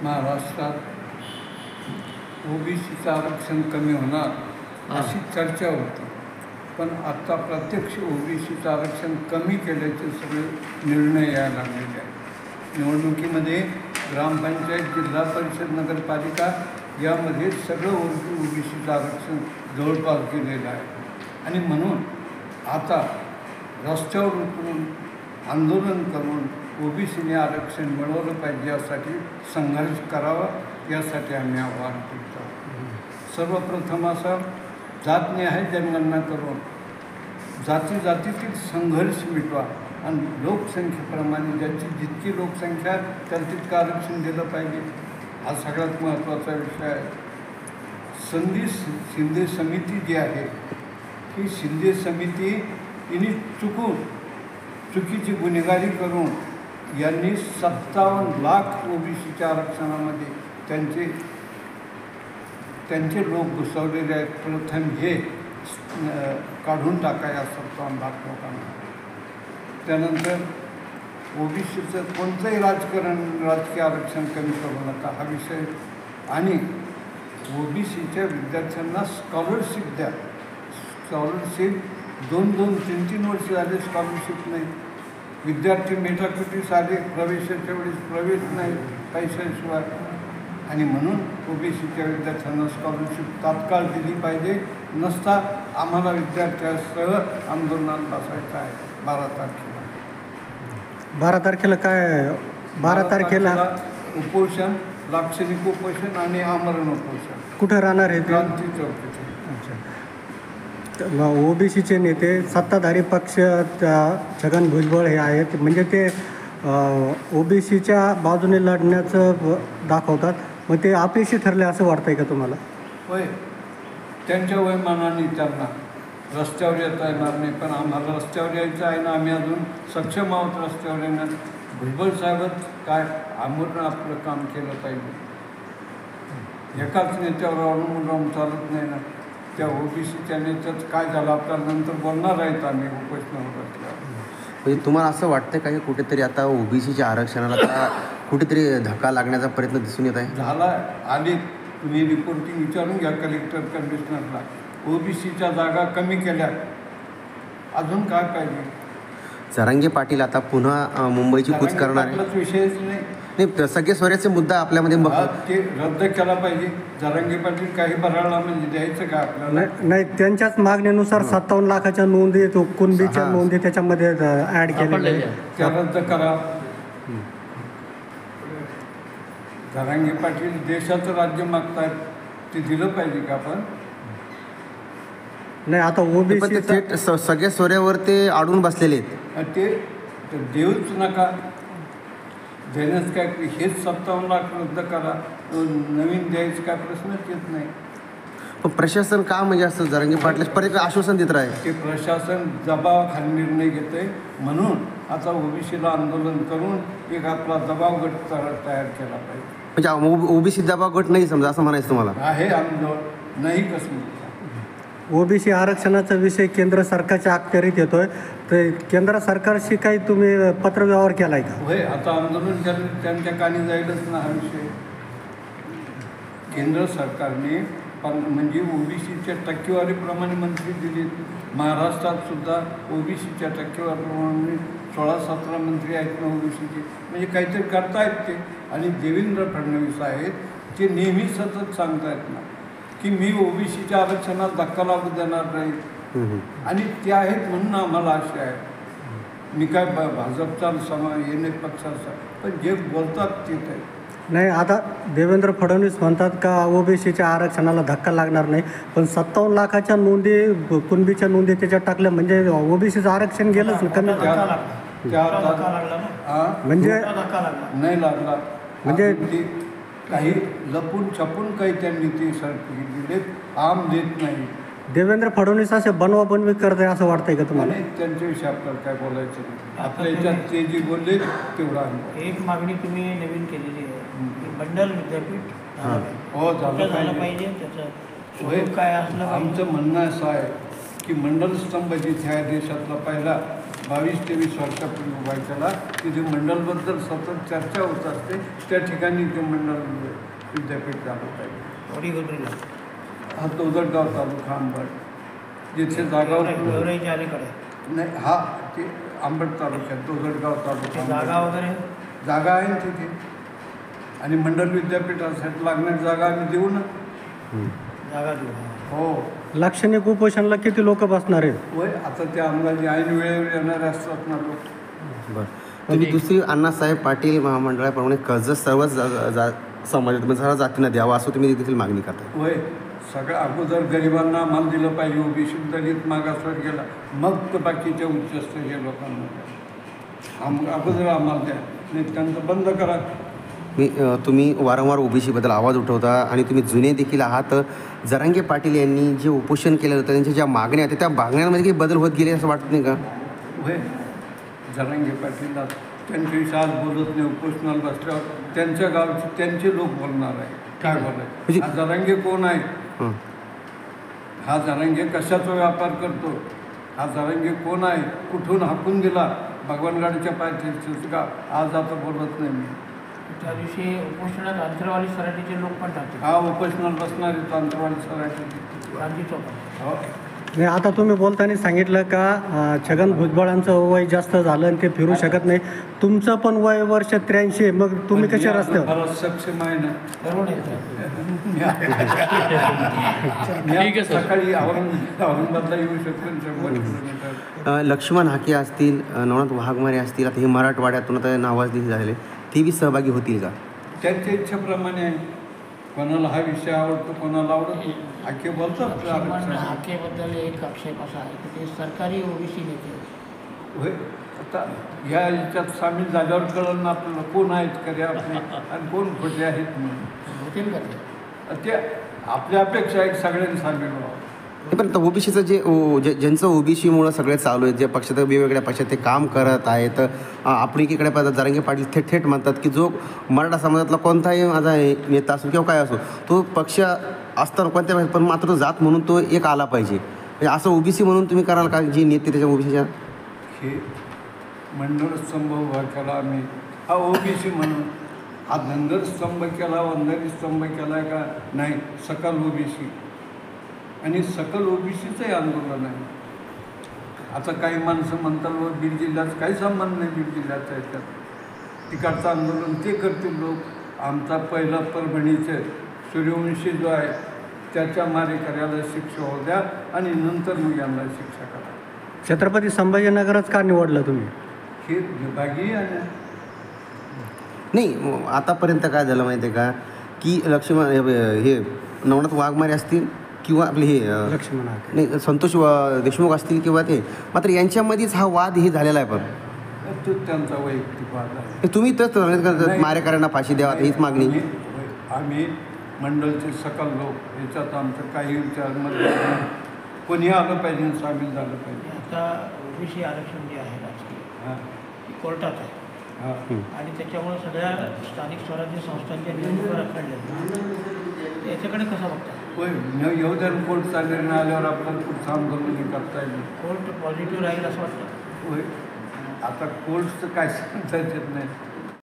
महाराष्ट्रात ओबीसीचं आरक्षण कमी होणार अशी चर्चा होती, पण आता प्रत्यक्ष ओबीसीचं आरक्षण कमी केल्याचे सगळे निर्णय यायला लागलेले आहेत. निवडणुकीमध्ये ग्रामपंचायत, जिल्हा परिषद, नगरपालिका यामध्ये सगळं ओबीसीचं आरक्षण जवळपास गेलेलं आहे. आणि म्हणून आता रस्त्यावर उतरून आंदोलन करून ओबीसीने आरक्षण मिळवलं पाहिजे, यासाठी संघर्ष करावा, यासाठी आम्ही आवाहन करतो. सर्वप्रथम असं जातनिहाय जनगणना करून जातीतील संघर्ष मिटवा आणि लोकसंख्येप्रमाणे ज्याची जितकी लोकसंख्या त्याला तितकं आरक्षण दिलं पाहिजे, हा सगळ्यात महत्त्वाचा विषय आहे. शिंदे समिती जी आहे, ही शिंदे समिती हिने चुकीची गुन्हेगारी करून यांनी 57 लाख ओबीसीच्या आरक्षणामध्ये त्यांचे लोक घुसवलेले आहेत. प्रथम हे काढून टाकाया 57 लाख लोकांना. त्यानंतर ओबीसीचं कोणतंही राजकीय आरक्षण कमी करू नका, हा विषय. आणि ओबीसीच्या विद्यार्थ्यांना स्कॉलरशिप द्या. स्कॉलरशिप 2-2, 3-3 वर्ष झाले स्कॉलरशिप नाही. विद्यार्थी मेटाकुटीस आले, प्रवेशाच्या वेळेस प्रवेश नाही पैशाशिवाय. आणि म्हणून ओबीसीच्या विद्यार्थ्यांना स्कॉलरशिप तात्काळ दिली पाहिजे. नसता आम्हाला विद्यार्थ्यांसह आंदोलनात बसायचं आहे 12 तारखेला. 12 तारखेला काय? 12 तारखेला उपोषण, लाक्षणिक उपोषण आणि आमरण उपोषण. कुठं राहणार आहे? क्रांती चौक. ओबीसीचे नेते सत्ताधारी पक्ष छगन भुजबळ हे आहेत, म्हणजे ते ओबीसीच्या बाजूने लढण्याचं दाखवतात. मग ते अपयशी ठरले असं वाटतंय का तुम्हाला? होय, त्यांच्या वयमानाने त्यांना रस्त्यावर येता येणार नाही, पण आम्हाला रस्त्यावर यायचं आहे ना. आम्ही अजून सक्षम आहोत रस्त्यावर येण्यात. भुजबळ साहेबच काय आमरण आपलं काम केलं पाहिजे. एकाच नेत्यावर अवलंबून राहून चालत नाही ना. त्या ओबीसीच्या नेत्यात काय झालं आपल्याला नंतर बोलणार आहेत आम्ही उपोषणावर असल्यावर. म्हणजे तुम्हाला असं वाटतं का की कुठेतरी आता ओबीसीच्या आरक्षणाला कुठेतरी धक्का लागण्याचा प्रयत्न दिसून येत आहे? झाला आली. तुम्ही रिपोर्टिंग विचारून घ्या कलेक्टर, कमिशनरला. ओबीसीच्या जागा कमी केल्या, अजून काय पाहिजे? जरांगे पाटील आता पुन्हा मुंबईची कूच करणार आहे. विषयच नाही. सगळे स्वराचे मुद्दा आपल्यामध्ये ते रद्द केला पाहिजे. जरांगे पाटील काही बराळला म्हणजे द्यायचं का आपल्याला? नाही, त्यांच्याच मागणीनुसार 57 लाखाच्या नोंदी, कुणबीच्या नोंदी त्याच्यामध्ये ॲड केलेल्या, त्या रद्द करा. जरांगे पाटील देशाचं राज्य मागतायत, ते दिलं पाहिजे का आपण? नाही, आता ओबीसी सगळे सोऱ्यावर ते अडून बसलेले आहेत. ते देऊच नका. देण्यास काय, हेच 57 लाख रद्द करा, नवीन द्यायचं काय प्रश्नच येत नाही. पण प्रशासन का म्हणजे असं जरांगे पाटील परत आश्वासन देत राहील? ते प्रशासन दबावाखाली निर्णय घेते. म्हणून आता ओबीसीला आंदोलन करून एक आपला दबाव गट तयार केला पाहिजे. म्हणजे ओबीसी दबाव गट नाही समजा असं म्हणायचं तुम्हाला? आहे आंदोलन नाही कसं. ओबीसी आरक्षणाचा विषय केंद्र सरकारच्या अखत्यारीत येतोय, तर केंद्र सरकारशी काही तुम्ही पत्रव्यवहार केला आहे का? होय, आता आंदोलन त्यांच्या कानी जाईलच ना हा विषय. केंद्र सरकारने म्हणजे ओबीसीच्या टक्केवारीप्रमाणे मंत्री दिले. महाराष्ट्रात सुद्धा ओबीसीच्या टक्केवारीप्रमाणे 16-17 मंत्री आहेत ना ओबीसीचे. म्हणजे काहीतरी करतायत ते. आणि देवेंद्र फडणवीस आहेत, ते नेहमी सतत सांगतायत ना की मी ओबीसीच्या आरक्षणात धक्का लागू देणार नाही. आणि ते आहेत म्हणून आम्हाला आशा आहे. मी काय भाजपचा येणे पक्षाचा, पण जे बोलतात तेच आहे. नाही, आता देवेंद्र फडणवीस म्हणतात का ओबीसीच्या आरक्षणाला धक्का लागणार नाही, पण 57 लाखाच्या नोंदी, कुणबीच्या नोंदी त्याच्यात टाकल्या म्हणजे ओबीसीचं आरक्षण गेलंच कमी. म्हणजे नाही लागला. म्हणजे काही लपून छपून काही त्यांनी ते दिलेत, आम देत नाही. देवेंद्र फडणवीस असे बनवाबनवी करत आहे असं वाटतंय का तुम्हाला? त्यांच्याविषयी आपल्याला काय बोलायचं नाही. आपल्या याच्यात ते जे बोलले तेवढा. एक मागणी तुम्ही नवीन केलेली आहे, बंडल विद्यापीठ हो झालं पाहिजे. त्याचं काय असलं? आमचं म्हणणं असं आहे की मंडल स्तंभ जिथे आहे देशातला पहिला 22-23 वर्षापूर्वी उभा केला. तिथे मंडलबद्दल सतत चर्चा होत असते. त्या ठिकाणी ते मंडल विद्यापीठ झालं पाहिजे. वडी गोदरीला हा तोदडगाव तालुका अंबड, जिथे जागा गेवराईच्या अलीकडे नाही, हा ते अंबड तालुक्यात तोदडगाव तालुका जागा अंबड. वगैरे जागा आहे ना तिथे, आणि मंडल विद्यापीठासाठी लागणारी जागा आम्ही देऊ ना. जागा देऊ. हो, लाक्षणिक उपोषणाला किती लोक बसणार आहेत? वय आता ते अंदाजे ऐन वेळेवर येणारे असतात ना लोक. बरं, तुम्ही दुसरी अण्णासाहेब पाटील महामंडळाप्रमाणे कर्ज सर्वच समाजात म्हणजे सर्व जातींना द्यावा असं तुम्ही देखील मागणी करता. वय सगळं अगोदर गरिबांना आम्हाला दिलं पाहिजे, ओबीसी दलित मागासवर्गीयाला, मग तर बाकीच्या उच्चस्तरीय लोकांना द्या. अगोदर आम्हाला द्या, नाही त्यांचं बंद करा. तुम्ही वारंवार ओबीसीबद्दल आवाज उठवता आणि तुम्ही जुने देखील आहात. जरांगे पाटील यांनी जे उपोषण केलं होतं, त्यांच्या ज्या मागण्या होत्या त्या मागण्यांमध्ये काही बदल होत गेले असं वाटत नाही का? वय जरांगे पाटील त्यांच्याविषयी आज बोलत नाही. उपोषणाला बसल्यावर त्यांच्या गावचे त्यांचे लोक बोलणार आहे. काय बोलाय? हा जरांगे कोण आहे? हा जरांगे कशाचा व्यापार करतो? हा जरांगे कोण आहे? कुठून हाकून दिला? भगवानगडच्या पायथ्याचं का? आज आता बोलत नाही मी. त्या दिवशी उपोषणात अंतरवाली सराटीचे लोक पण टाकते. हा उपोषणाला बसणार आहे तांत्रवाडी सराठी. गांधी चौकात. हो, नाही, आता तुम्ही बोलताना सांगितलं का छगन भुजबळांचं वय जास्त झालं आणि ते फिरू शकत नाही. तुमचं पण वय वर्ष 83 आहे, मग तुम्ही कशा रस्त्यावर? मला सक्षम आहे ना. ठरवून येतं. मी सकाळी औरंगाबादला येऊ शकतो 100 किलोमीटर. लक्ष्मण हाके असतील, नवनाथ वाघमारे असतील, आता हे मराठवाड्यातून आता नावाजलेले झालेले, ते बी सहभागी होतील का? त्यांच्या इच्छेप्रमाणे आहे. कोणाला हा विषय आवडतो, कोणाला आवडतो. हाके बोलतात लक्ष्मण आरक्षण. हाकेबद्दल एक आक्षेप असा आहे की ते सरकारी ओबीसी नेते होते. होय, आता या याच्यात सामील झाल्यावर कळलं ना आपल्याला कोण आहेत खरे आपले आणि कोण खोटे आहेत म्हणून. होतील का ते? ते आपल्या अपेक्षा आहे सगळ्यांनी सामील व्हावं. पण ओबीसीचं ज्यांचं ओबीसीमुळं सगळे चालू आहेत, जे पक्षात वेगवेगळ्या पक्षात ते काम करत आहेत, आपण एकीकडे पाहतात जरांगे पाटील थेट म्हणतात की जो मराठा समाजातला कोणताही माझा नेता असो किंवा काय असो, तो पक्ष असताना कोणत्या पण मात्र जात म्हणून तो एक आला पाहिजे. म्हणजे असं ओबीसी म्हणून तुम्ही कराल का? जी नेते त्याच्या ओबीसीच्या हे मंडळ स्तंभ उभा केला आम्ही, हा ओबीसी म्हणून. हा धनगर स्तंभ केला, वंधारी स्तंभ केला का? नाही, सकल ओबीसी. आणि सकल ओबीसीचंही आंदोलन आहे. आता काही माणसं म्हणतात बीड जिल्ह्यात काही संबंध नाही, बीड जिल्ह्याचा याच्यात तिकडचं आंदोलन ते करतील लोक. आमचा पहिला परभणीचे सूर्यवंशी जो आहे त्याच्या मारेकऱ्याला शिक्षा होऊ द्या आणि नंतर मग यांना शिक्षा करा. छत्रपती संभाजीनगरच का निवडलं तुम्ही? हे विभागीय आहे. नाही, आतापर्यंत काय झालं माहिती आहे का की लक्ष्मण हे नवनाथ वाघमारे असतील किंवा आपले हे लक्ष्मण हाके, नाही संतोष देशमुख असतील किंवा ते, मात्र यांच्यामध्येच हा वाद हे झालेला आहे. पण तो त्यांचा वैयक्तिक वाद आहे. हे तुम्ही तर मारेकऱ्यांना फाशी द्यावा हीच मागणी. आम्ही मंडळचे सकल लोक याच्यात आमचं काही विचारमध्ये कोणी आलं पाहिजे आणि सामील झालं पाहिजे. आता ओबीसी आरक्षण जे आहे राजकीय हां ते कोर्टात आहे हां आणि त्याच्यामुळे सगळ्या स्थानिक स्वराज्य संस्थांच्या निवडणुका रखडल्या. याच्याकडे कसं बघता? होय, येऊ द्या कोर्टचा निर्णय आल्यावर आपल्याला पुढचं आंदोलन करता येईल. कोर्ट पॉझिटिव्ह राहील असं वाटतं. होय, आता कोर्टचं काय सांगता येत नाही.